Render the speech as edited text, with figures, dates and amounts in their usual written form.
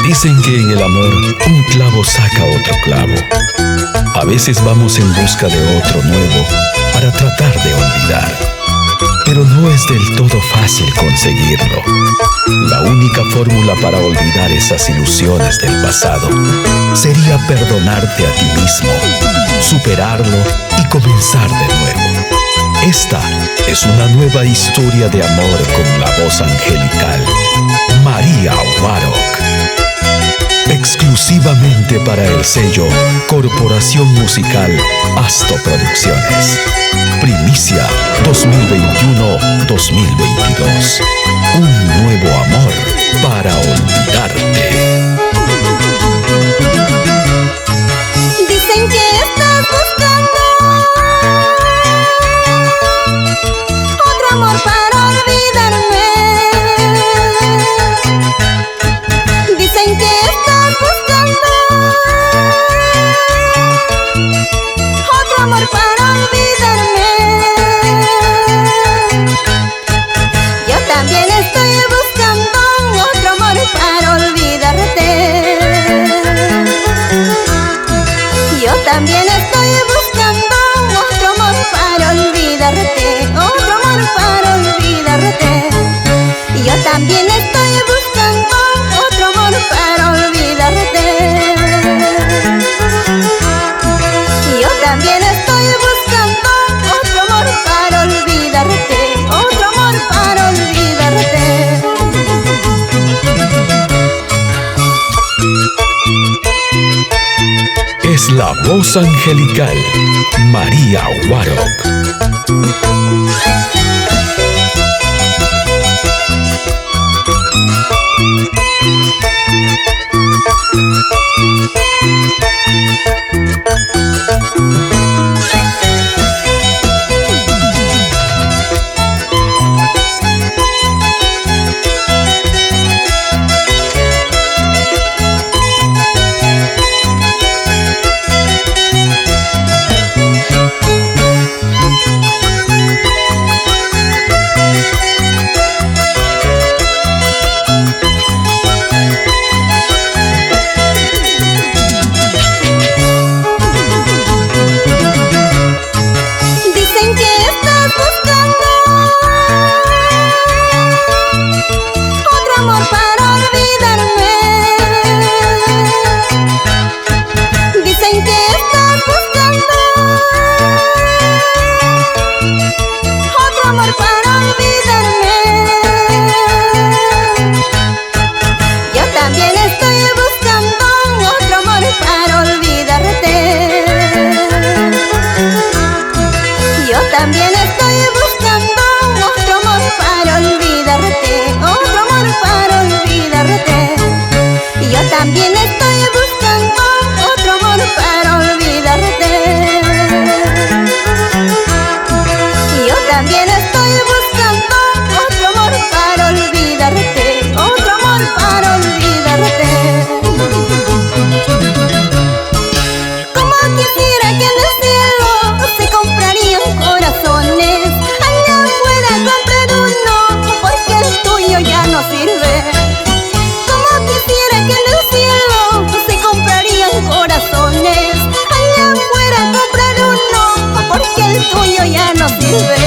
Dicen que en el amor un clavo saca otro clavo. A veces vamos en busca de otro nuevo para tratar de olvidar, pero no es del todo fácil conseguirlo. La única fórmula para olvidar esas ilusiones del pasado sería perdonarte a ti mismo, superarlo y comenzar de nuevo. Esta es una nueva historia de amor con la voz angelical María Warok. Exclusivamente para el sello Corporación Musical Asto Producciones. Primicia 2021-2022. Un nuevo amor para olvidarte. Dicen que estás buscando otro amor para olvidarme. Dicen que estás buscando otro amor para olvidarme. Yo también estoy buscando otro amor para olvidarte. Yo también estoy buscando otro amor para olvidarte. Otro amor para olvidarte. Yo también estoy buscando otro amor para olvidarte. Yo también estoy buscando otro amor para olvidarte. Otro amor para olvidarte. Es la voz angelical María Warok. Dicen que estás buscando otro amor para olvidarme. Dicen que estás buscando otro amor para olvidarme. Yo también estoy buscando otro amor para olvidarte. Yo también estoy buscando otro amor para olvidarte. Otro amor para olvidarte. Yo también estoy buscando otro amor para olvidarte. Yo también estoy buscando otro amor para olvidarte. Otro amor para olvidarte. Como quisiera que en el cielo se comprarían corazones, allá afuera comprar uno porque el tuyo ya no sirve. Como quisiera que en el cielo se comprarían corazones, allá afuera comprar uno porque el tuyo ya no sirve.